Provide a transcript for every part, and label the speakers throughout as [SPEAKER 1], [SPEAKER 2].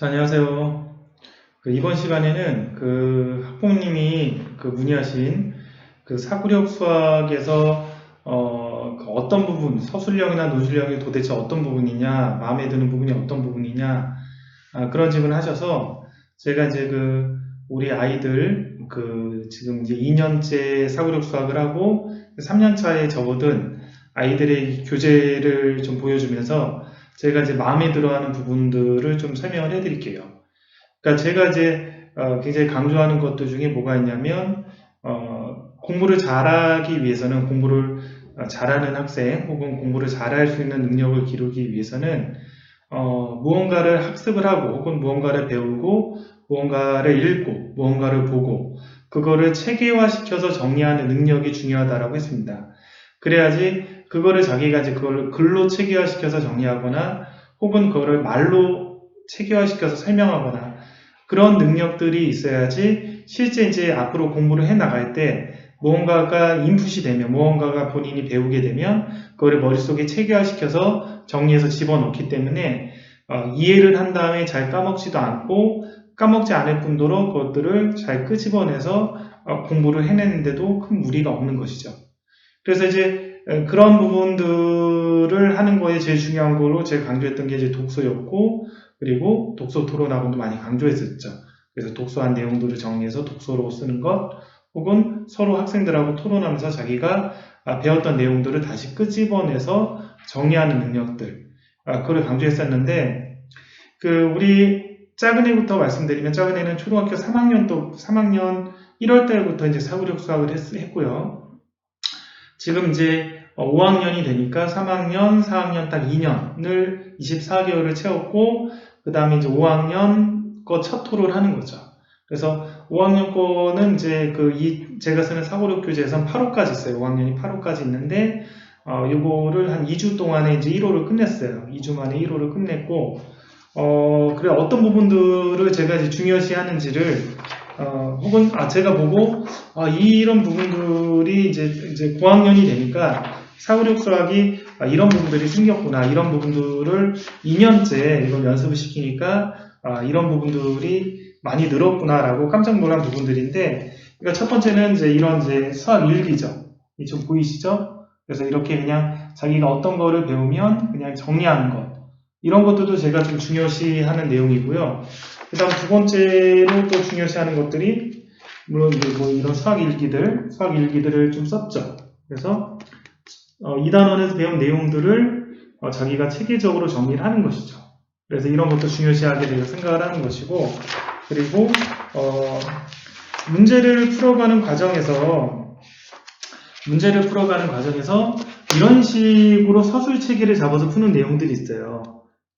[SPEAKER 1] 자, 안녕하세요. 이번 시간에는 학부모님이 문의하신 사고력 수학에서 어떤 부분, 서술형이나 노술형이 도대체 어떤 부분이냐, 마음에 드는 부분이 어떤 부분이냐, 그런 질문을 하셔서 제가 이제 우리 아이들 지금 이제 2년째 사고력 수학을 하고 3년 차에 접어든 아이들의 교재를 좀 보여주면서 제가 이제 마음에 들어하는 부분들을 좀 설명을 해드릴게요. 그러니까 제가 이제 굉장히 강조하는 것들 중에 뭐가 있냐면 공부를 잘하기 위해서는 공부를 잘하는 학생 혹은 공부를 잘할 수 있는 능력을 기르기 위해서는 무언가를 학습을 하고 혹은 무언가를 배우고 무언가를 읽고 무언가를 보고 그거를 체계화시켜서 정리하는 능력이 중요하다라고 했습니다. 그래야지 그거를 자기가 이제 그걸 글로 체계화시켜서 정리하거나 혹은 그거를 말로 체계화시켜서 설명하거나 그런 능력들이 있어야지 실제 이제 앞으로 공부를 해 나갈 때 무언가가 인풋이 되면 무언가가 본인이 배우게 되면 그거를 머릿속에 체계화시켜서 정리해서 집어넣기 때문에 이해를 한 다음에 잘 까먹지도 않고 까먹지 않을 뿐더러 그것들을 잘 끄집어내서 공부를 해내는데도 큰 무리가 없는 것이죠. 그래서 이제 그런 부분들을 하는 거에 제일 중요한 걸로 제가 강조했던 게 이제 독서였고, 그리고 독서 토론학원도 많이 강조했었죠. 그래서 독서한 내용들을 정리해서 독서로 쓰는 것, 혹은 서로 학생들하고 토론하면서 자기가 배웠던 내용들을 다시 끄집어내서 정리하는 능력들, 그걸 강조했었는데, 우리 작은 애부터 말씀드리면, 작은 애는 초등학교 3학년 1월 달부터 이제 사고력 수학을 했고요. 지금 이제 5학년이 되니까 3학년, 4학년 딱 2년을 24개월을 채웠고 그 다음에 이제 5학년 거 첫 토를 하는 거죠. 그래서 5학년 거는 이제 제가 쓰는 사고력 교재에선 8호까지 있어요. 5학년이 8호까지 있는데 요거를 한 2주 동안에 이제 1호를 끝냈어요. 2주 만에 1호를 끝냈고 그래 어떤 부분들을 제가 이제 중요시 하는지를 혹은 제가 보고 이런 부분들이 이제 고학년이 되니까 사고력 수학이 이런 부분들이 생겼구나, 이런 부분들을 2년째 이걸 연습을 시키니까 이런 부분들이 많이 늘었구나라고 깜짝 놀란 부분들인데, 그러니까 첫 번째는 이제 이런 이제 수학 일기죠. 이 좀 보이시죠? 그래서 이렇게 그냥 자기가 어떤 거를 배우면 그냥 정리하는 것, 이런 것들도 제가 좀 중요시하는 내용이고요. 그 다음 두 번째로 또 중요시하는 것들이 물론 이제 뭐 이런 수학 일기들을 좀 썼죠. 그래서 2단원에서 배운 내용들을 자기가 체계적으로 정리를 하는 것이죠. 그래서 이런 것도 중요시하게 되어 생각을 하는 것이고, 그리고 문제를 풀어가는 과정에서 이런 식으로 서술 체계를 잡아서 푸는 내용들이 있어요.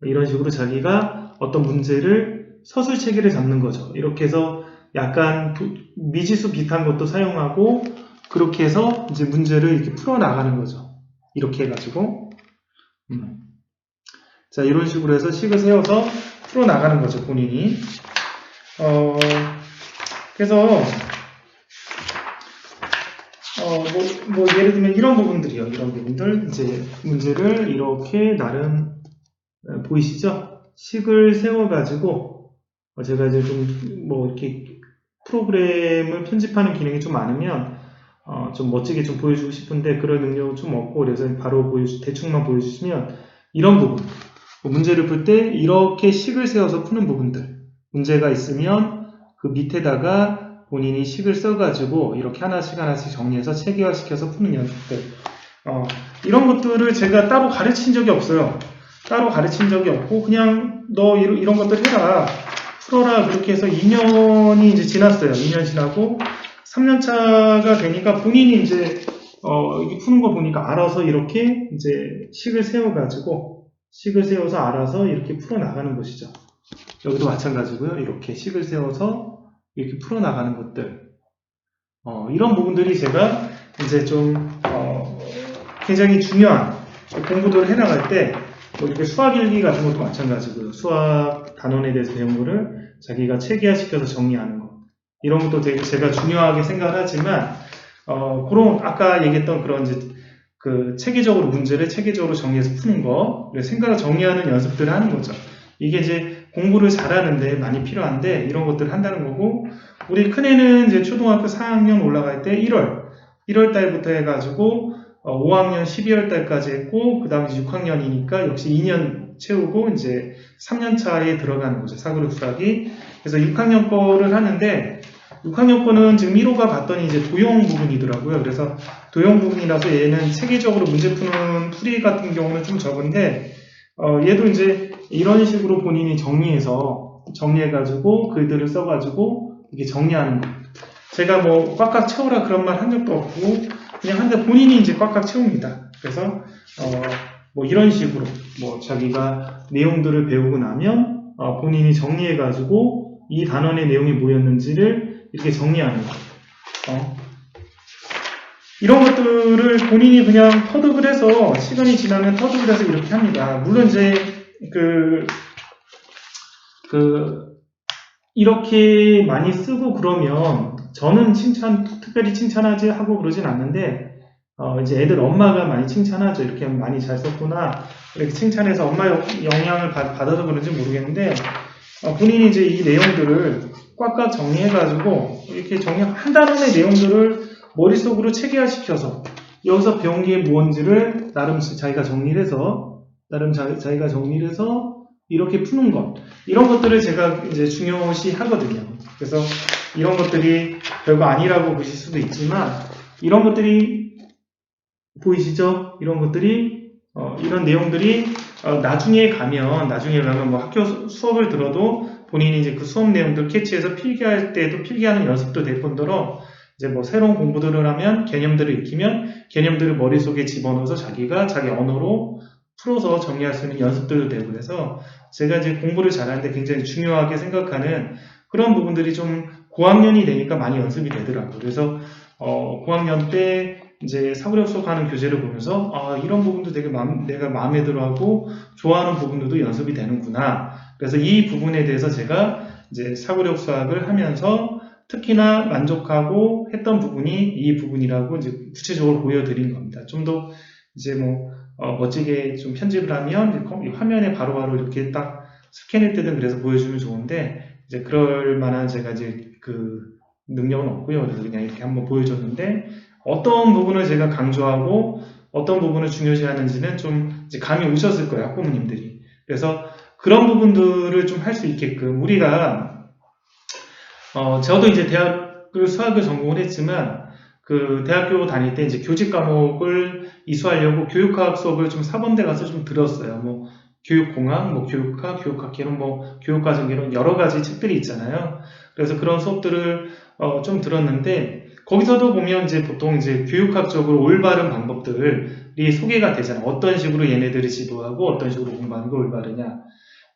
[SPEAKER 1] 이런 식으로 자기가 어떤 문제를 서술 체계를 잡는 거죠. 이렇게 해서 약간 미지수 비슷한 것도 사용하고 그렇게 해서 이제 문제를 이렇게 풀어 나가는 거죠. 이렇게 해가지고 자, 이런 식으로 해서 식을 세워서 풀어 나가는 거죠, 본인이. 그래서 예를 들면 이런 부분들이요. 이런 부분들 이제 문제를 이렇게 나름 보이시죠? 식을 세워가지고 제가 이제 좀 이렇게 프로그램을 편집하는 기능이 좀 많으면 좀 멋지게 좀 보여주고 싶은데 그런 능력은 좀 없고, 그래서 바로 대충만 보여주시면 이런 부분, 문제를 풀 때 이렇게 식을 세워서 푸는 부분들, 문제가 있으면 그 밑에다가 본인이 식을 써가지고 이렇게 하나씩 정리해서 체계화시켜서 푸는 연습들, 이런 것들을 제가 따로 가르친 적이 없어요. 따로 가르친 적이 없고 그냥 너 이런 것들 해라, 풀어라, 그렇게 해서 2년이 이제 지났어요. 2년 지나고 3년차가 되니까 본인이 이제 이게 푸는 거 보니까 알아서 이렇게 이제 식을 세워서 알아서 이렇게 풀어 나가는 것이죠. 여기도 마찬가지고요. 이렇게 식을 세워서 이렇게 풀어 나가는 것들, 이런 부분들이 제가 이제 좀 굉장히 중요한 공부들을 해나갈 때 이렇게 수학 일기 같은 것도 마찬가지고요. 수학 단원에 대해서 배운 거를 자기가 체계화시켜서 정리하는 것, 이런 것도 되게 제가 중요하게 생각을 하지만 그런 아까 얘기했던 그런 이제 체계적으로 문제를 체계적으로 정리해서 푸는 거, 생각을 정리하는 연습들을 하는 거죠. 이게 이제 공부를 잘하는데 많이 필요한데 이런 것들을 한다는 거고, 우리 큰애는 이제 초등학교 4학년 올라갈 때 1월 달부터 해가지고 5학년 12월 달까지 했고, 그 다음에 6학년이니까 역시 2년 채우고 이제 3년 차에 들어가는 거죠. 사교육 수학이. 그래서 6학년 거를 하는데 6학년 거는 지금 1호가 봤더니 이제 도형 부분이더라고요. 그래서 도형 부분이라서 얘는 체계적으로 문제 푸는 풀이 같은 경우는 좀 적은데, 얘도 이제 이런 식으로 본인이 정리해가지고 글들을 써가지고 이렇게 정리하는 거. 제가 뭐 꽉꽉 채우라 그런 말 한 적도 없고, 그냥 한데 본인이 이제 꽉꽉 채웁니다. 그래서 뭐 이런 식으로 뭐 자기가 내용들을 배우고 나면 본인이 정리해가지고 이 단원의 내용이 뭐였는지를 이렇게 정리하는 거. 이런 것들을 본인이 그냥 터득을 해서 시간이 지나면 터득을 해서 이렇게 합니다. 물론 이제 이렇게 많이 쓰고 그러면 저는 특별히 칭찬하지 하고 그러진 않는데, 이제 애들 엄마가 많이 칭찬하죠. 이렇게 많이 잘 썼구나. 이렇게 칭찬해서 엄마 영향을 받아서 그런지 모르겠는데, 본인이 이제 이 내용들을 꽉꽉 정리해가지고, 이렇게 한 단원의 내용들을 머릿속으로 체계화시켜서, 여기서 배운 게 뭔지를 나름 자기가 정리를 해서, 이렇게 푸는 것. 이런 것들을 제가 이제 중요시 하거든요. 그래서 이런 것들이 별거 아니라고 보실 수도 있지만, 이런 것들이 보이시죠? 이런 것들이 이런 내용들이 나중에 가면 뭐 학교 수업을 들어도 본인이 이제 그 수업 내용들 캐치해서 필기할 때도 필기하는 연습도 될 뿐더러, 이제 뭐 새로운 공부들을 하면 개념들을 익히면 개념들을 머릿속에 집어넣어서 자기가 자기 언어로 풀어서 정리할 수 있는 연습들도 되고, 그래서 제가 이제 공부를 잘하는데 굉장히 중요하게 생각하는 그런 부분들이 좀 고학년이 되니까 많이 연습이 되더라고요. 그래서 고학년 때 이제 사고력 수업하는 교재를 보면서 이런 부분도 되게 내가 마음에 들어하고 좋아하는 부분들도 연습이 되는구나. 그래서 이 부분에 대해서 제가 이제 사고력 수학을 하면서 특히나 만족하고 했던 부분이 이 부분이라고 이제 구체적으로 보여드린 겁니다. 좀 더 이제 뭐 멋지게 좀 편집을 하면 화면에 바로바로 이렇게 딱 스캔할 때든 그래서 보여주면 좋은데, 이제 그럴 만한 제가 이제 그 능력은 없고요. 그래서 그냥 이렇게 한번 보여줬는데, 어떤 부분을 제가 강조하고 어떤 부분을 중요시 하는지는 좀 이제 감이 오셨을 거예요, 학부모님들이. 그래서 그런 부분들을 좀 할 수 있게끔 우리가 저도 이제 대학을 수학을 전공을 했지만, 그 대학교 다닐 때 이제 교직 과목을 이수하려고 교육학 수업을 좀 사범대 가서 좀 들었어요. 뭐 교육공학, 뭐 교육학, 교육학개론, 뭐 교육과정개론 여러 가지 책들이 있잖아요. 그래서 그런 수업들을 좀 들었는데, 거기서도 보면 이제 보통 이제 교육학적으로 올바른 방법들이 소개가 되잖아요. 어떤 식으로 얘네들을 지도하고 어떤 식으로 공부하는 게 올바르냐.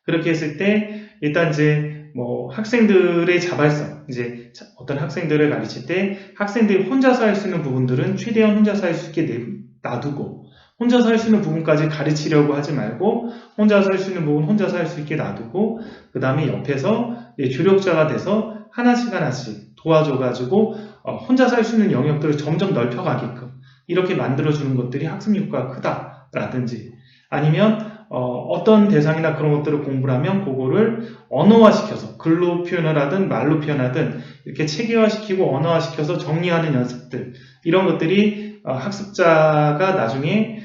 [SPEAKER 1] 그렇게 했을 때 일단 이제 뭐 학생들의 자발성, 이제 어떤 학생들을 가르칠 때 학생들이 혼자서 할 수 있는 부분들은 최대한 혼자서 할 수 있게 놔두고, 혼자서 할 수 있는 부분까지 가르치려고 하지 말고 혼자서 할 수 있는 부분 혼자서 할 수 있게 놔두고, 그 다음에 옆에서 조력자가 돼서 하나씩 도와줘가지고 혼자서 할 수 있는 영역들을 점점 넓혀가게끔 이렇게 만들어주는 것들이 학습 효과가 크다라든지, 아니면 어떤 대상이나 그런 것들을 공부를 하면 그거를 언어화시켜서 글로 표현을 하든 말로 표현하든 이렇게 체계화시키고 언어화시켜서 정리하는 연습들, 이런 것들이 학습자가 나중에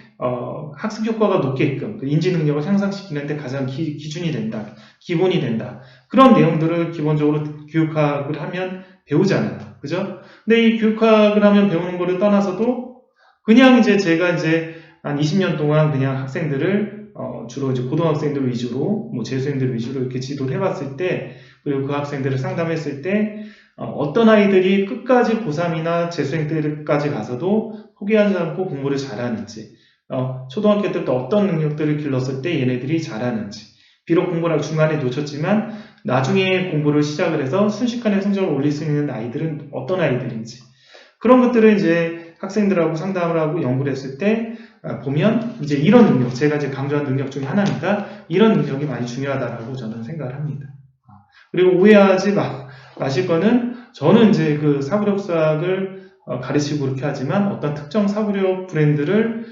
[SPEAKER 1] 학습 효과가 높게끔 그 인지 능력을 향상시키는 데 가장 기준이 된다, 기본이 된다. 그런 내용들을 기본적으로 교육학을 하면 배우잖아요. 그죠? 근데 이 교육학을 하면 배우는 거를 떠나서도 그냥 이제 제가 이제 한 20년 동안 그냥 학생들을 주로 이제 고등학생들 위주로, 뭐 재수생들 위주로 이렇게 지도를 해봤을 때, 그리고 그 학생들을 상담했을 때, 어떤 아이들이 끝까지 고3이나 재수생 때까지 가서도 포기하지 않고 공부를 잘하는지, 초등학교 때부터 어떤 능력들을 길렀을 때 얘네들이 잘하는지, 비록 공부를 중간에 놓쳤지만 나중에 공부를 시작을 해서 순식간에 성적을 올릴 수 있는 아이들은 어떤 아이들인지, 그런 것들을 이제 학생들하고 상담을 하고 연구를 했을 때 보면 이제 이런 능력, 제가 이제 강조한 능력 중에 하나입니다. 이런 능력이 많이 중요하다라고 저는 생각을 합니다. 그리고 오해하지 마실 거는, 저는 이제 그 사고력 수학을 가르치고 그렇게 하지만 어떤 특정 사고력 브랜드를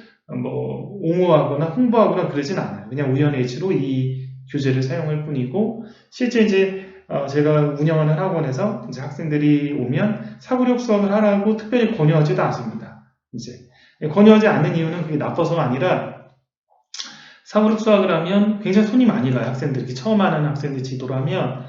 [SPEAKER 1] 뭐 옹호하거나 홍보하거나 그러진 않아요. 그냥 우연의 일치로 이 교재를 사용할 뿐이고, 실제 이제 제가 운영하는 학원에서 이제 학생들이 오면 사고력 수학을 하라고 특별히 권유하지도 않습니다. 이제 권유하지 않는 이유는 그게 나빠서가 아니라 사고력 수학을 하면 굉장히 손이 많이 가요. 학생들이 처음 하는 학생들 지도를 하면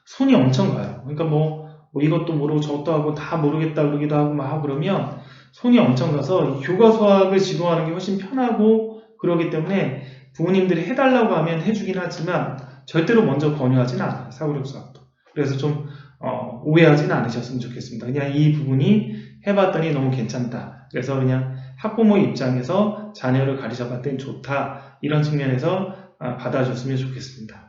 [SPEAKER 1] 손이 엄청 가요. 그러니까 뭐 이것도 모르고 저것도 하고 다 모르겠다 그러기도 하고 막 하고 그러면 손이 엄청 가서 이 교과 수학을 지도하는 게 훨씬 편하고 그러기 때문에 부모님들이 해달라고 하면 해주긴 하지만 절대로 먼저 권유하지는 않아요. 사고력 수학도. 그래서 좀 오해하지는 않으셨으면 좋겠습니다. 그냥 이 부분이 해봤더니 너무 괜찮다. 그래서 그냥 학부모 입장에서 자녀를 가르쳐 봤더니 좋다. 이런 측면에서 받아줬으면 좋겠습니다.